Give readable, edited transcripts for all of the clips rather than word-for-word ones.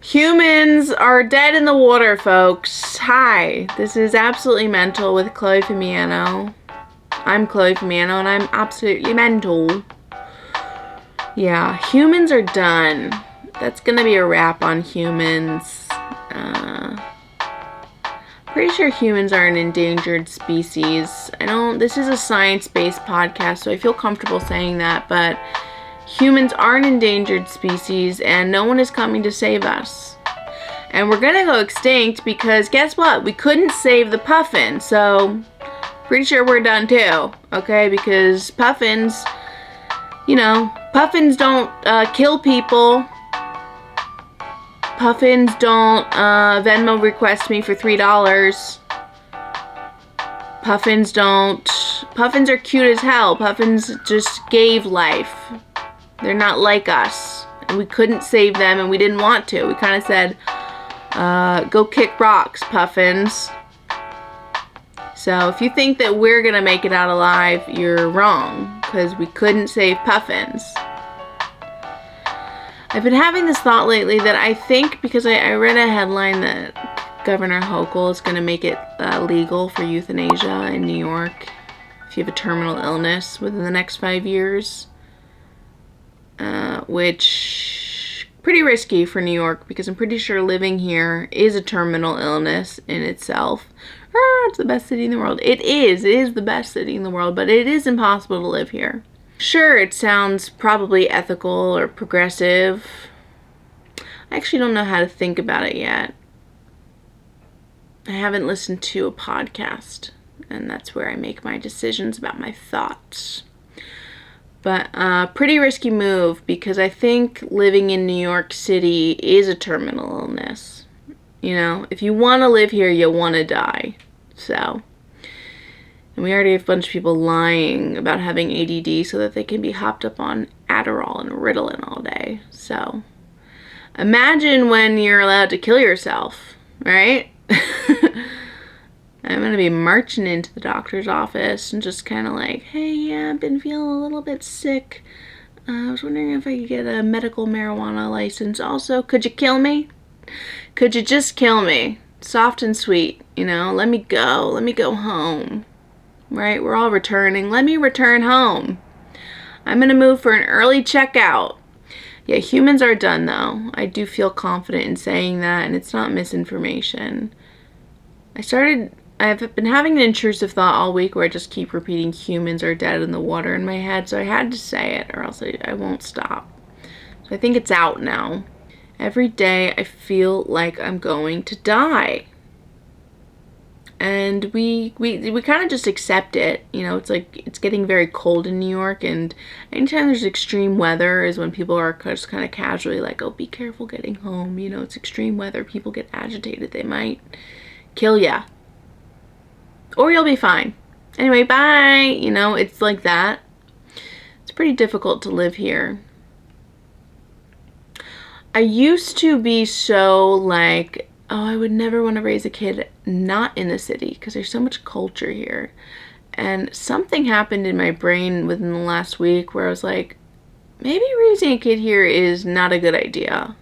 Humans are dead in the water, folks. Hi, this is Absolutely Mental with Chloe Famiano. I'm Chloe Famiano and I'm absolutely mental. Yeah, humans are done. That's gonna be a wrap on humans. Pretty sure humans are an endangered species. This is a science-based podcast, so I feel comfortable saying that, but humans are an endangered species and no one is coming to save us. And we're gonna go extinct because guess what? We couldn't save the puffin, so pretty sure we're done too, okay? Because puffins, puffins don't kill people. Puffins don't Venmo request me for $3. Puffins are cute as hell. Puffins just gave life. They're not like us. And we couldn't save them and we didn't want to. We kind of said, go kick rocks, puffins. So if you think that we're going to make it out alive, you're wrong. Because we couldn't save puffins. I've been having this thought lately that I think, because I read a headline that Governor Hochul is going to make it legal for euthanasia in New York if you have a terminal illness within the next 5 years. Which, pretty risky for New York because I'm pretty sure living here is a terminal illness in itself. It's the best city in the world. It is the best city in the world, but it is impossible to live here. Sure, it sounds probably ethical or progressive. I actually don't know how to think about it yet. I haven't listened to a podcast, and that's where I make my decisions about my thoughts. But pretty risky move because I think living in New York City is a terminal illness. If you want to live here, you'll want to die. So... And we already have a bunch of people lying about having ADD so that they can be hopped up on Adderall and Ritalin all day. So, imagine when you're allowed to kill yourself, right? I'm going to be marching into the doctor's office and just kind of like, hey, yeah, I've been feeling a little bit sick. I was wondering if I could get a medical marijuana license. Also, could you kill me? Could you just kill me? Soft and sweet, let me go. Let me go home. Right? We're all returning. Let me return home. I'm going to move for an early checkout. Yeah, humans are done though. I do feel confident in saying that, and it's not misinformation. I've been having an intrusive thought all week where I just keep repeating humans are dead in the water in my head, so I had to say it or else I won't stop. So I think it's out now. Every day I feel like I'm going to die. And we kind of just accept it. It's like it's getting very cold in New York, and anytime there's extreme weather is when people are just kind of casually like, oh, be careful getting home. It's extreme weather. People get agitated. They might kill ya. Or you'll be fine. Anyway, bye. It's like that. It's pretty difficult to live here. I used to be so like, oh, I would never want to raise a kid not in the city because there's so much culture here. And something happened in my brain within the last week where I was like, maybe raising a kid here is not a good idea.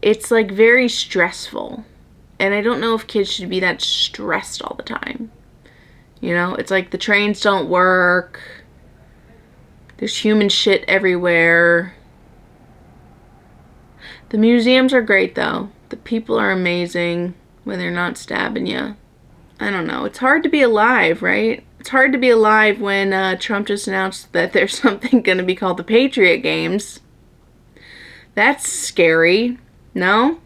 It's like very stressful. And I don't know if kids should be that stressed all the time. It's like the trains don't work. There's human shit everywhere. The museums are great though. The people are amazing when they're not stabbing you. I don't know. It's hard to be alive, right? It's hard to be alive when Trump just announced that there's something going to be called the Patriot Games. That's scary. No?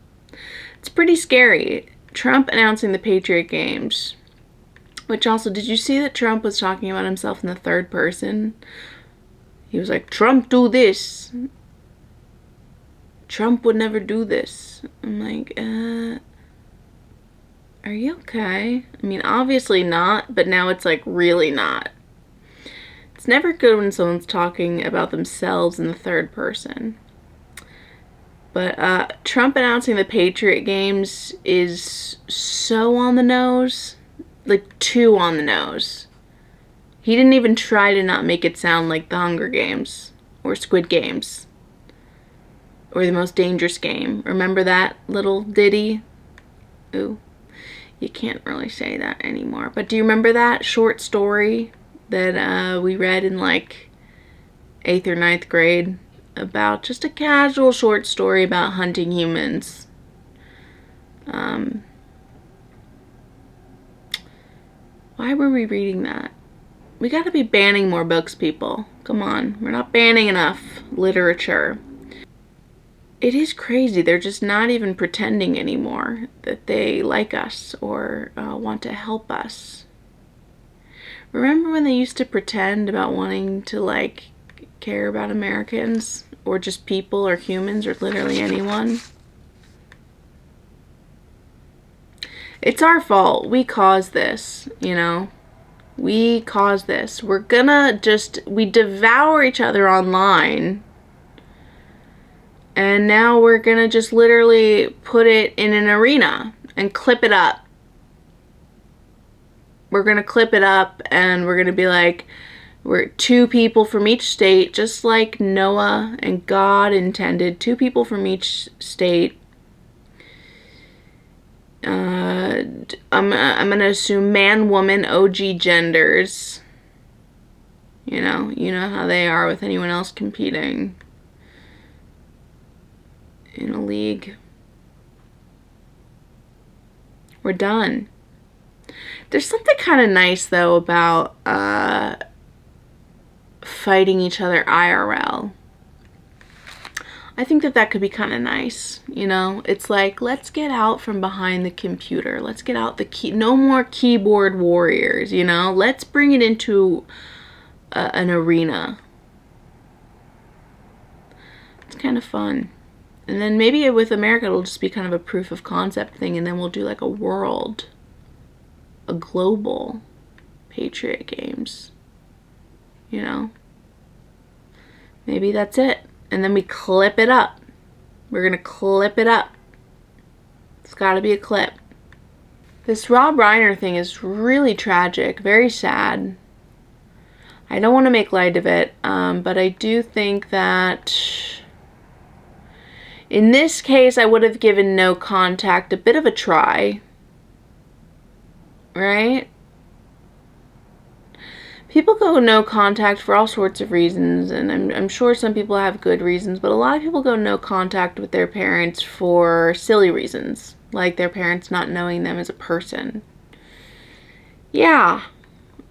It's pretty scary. Trump announcing the Patriot Games. Which also, did you see that Trump was talking about himself in the third person? He was like, Trump do this. Trump would never do this. I'm like, are you okay? I mean, obviously not, but now it's like really not. It's never good when someone's talking about themselves in the third person. But Trump announcing the Patriot Games is so on the nose. Like, too on the nose. He didn't even try to not make it sound like the Hunger Games or Squid Games or the most dangerous game. Remember that little ditty? Ooh, you can't really say that anymore. But do you remember that short story that we read in like 8th or 9th grade about just a casual short story about hunting humans? Why were we reading that? We gotta be banning more books, people. Come on, we're not banning enough literature. It is crazy. They're just not even pretending anymore that they like us or want to help us. Remember when they used to pretend about wanting to like care about Americans or just people or humans or literally anyone? It's our fault. We caused this, you know. We caused this. We're gonna we devour each other online. And now we're gonna just literally put it in an arena and clip it up. We're gonna clip it up and we're gonna be like, we're 2 people from each state, just like Noah and God intended. 2 people from each state. I'm gonna assume man, woman, OG genders. You know how they are with anyone else competing in a league. We're done. There's something kind of nice though about fighting each other IRL. I think that could be kind of nice, you know? It's like, let's get out from behind the computer. Let's get out no more keyboard warriors, you know? Let's bring it into an arena. It's kind of fun. And then maybe with America, it'll just be kind of a proof of concept thing, and then we'll do like a global Patriot games, you know? Maybe that's it. And then we clip it up. We're gonna clip it up. It's gotta be a clip. This Rob Reiner thing is really tragic, very sad. I don't want to make light of it, but I do think that in this case, I would have given no contact a bit of a try. Right? People go no contact for all sorts of reasons, and I'm sure some people have good reasons, but a lot of people go no contact with their parents for silly reasons, like their parents not knowing them as a person. Yeah,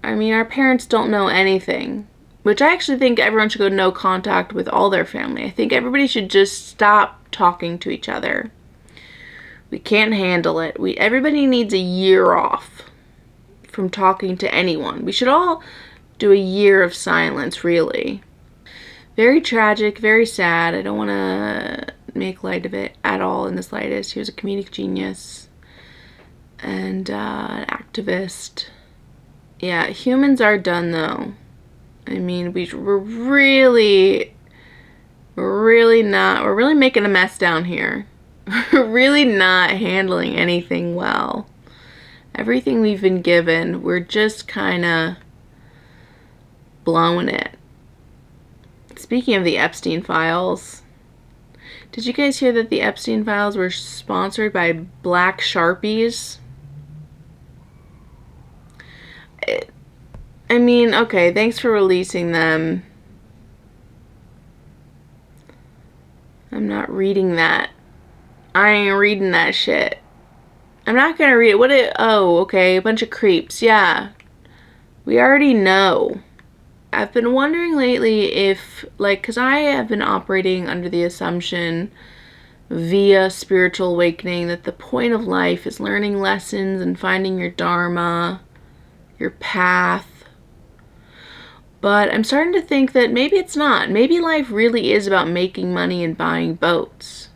I mean, our parents don't know anything, which I actually think everyone should go no contact with all their family. I think everybody should just stop talking to each other. We can't handle it. Everybody needs a year off from talking to anyone. We should all do a year of silence, really. Very tragic, very sad. I don't want to make light of it at all in the slightest. He was a comedic genius and an activist. Yeah, humans are done though. I mean, we're really making a mess down here. We're really not handling anything well. Everything we've been given, we're just kind of blowing it. Speaking of the Epstein files, did you guys hear that the Epstein files were sponsored by black Sharpies? I mean, okay, thanks for releasing them. I'm not reading that. I ain't reading that shit. I'm not gonna read it. Oh, okay, a bunch of creeps. Yeah. We already know. I've been wondering lately if, like, because I have been operating under the assumption via spiritual awakening that the point of life is learning lessons and finding your dharma, your path. But I'm starting to think that maybe it's not. Maybe life really is about making money and buying boats.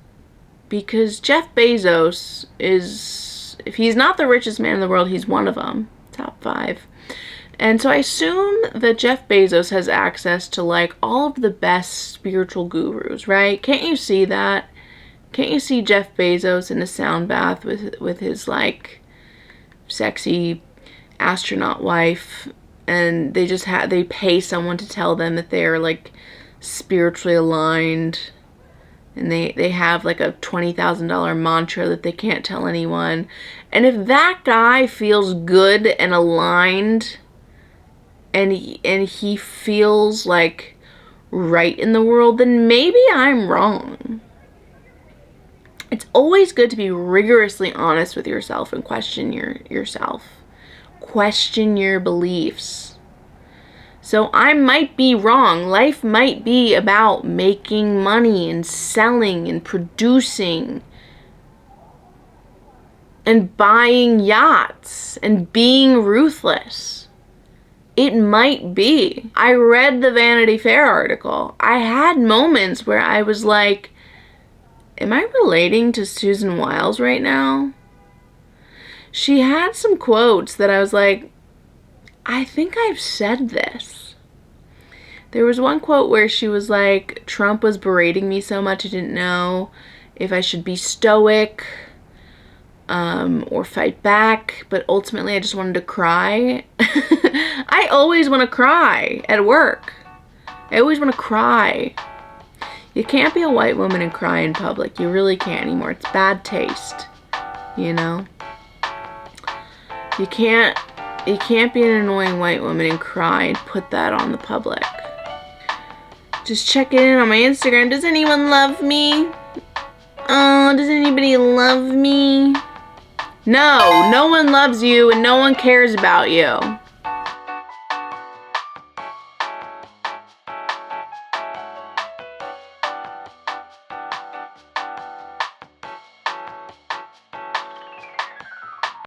Because Jeff Bezos is, if he's not the richest man in the world, he's one of them. Top 5. And so I assume that Jeff Bezos has access to like all of the best spiritual gurus, right? Can't you see that? Can't you see Jeff Bezos in a sound bath with his like sexy astronaut wife, and they pay someone to tell them that they're like spiritually aligned And they have like a $20,000 mantra that they can't tell anyone. And if that guy feels good and aligned, and he feels like right in the world, then maybe I'm wrong. It's always good to be rigorously honest with yourself and question yourself. Question your beliefs. So I might be wrong. Life might be about making money and selling and producing and buying yachts and being ruthless. It might be. I read the Vanity Fair article. I had moments where I was like, am I relating to Susan Wiles right now? She had some quotes that I was like, I think I've said this. There was one quote where she was like, Trump was berating me so much I didn't know if I should be stoic or fight back, but ultimately I just wanted to cry. I always want to cry at work. I always want to cry. You can't be a white woman and cry in public. You really can't anymore. It's bad taste, you know? You can't be an annoying white woman and cry and put that on the public. Just check in on my Instagram. Does anyone love me? Oh, does anybody love me? No one loves you and no one cares about you.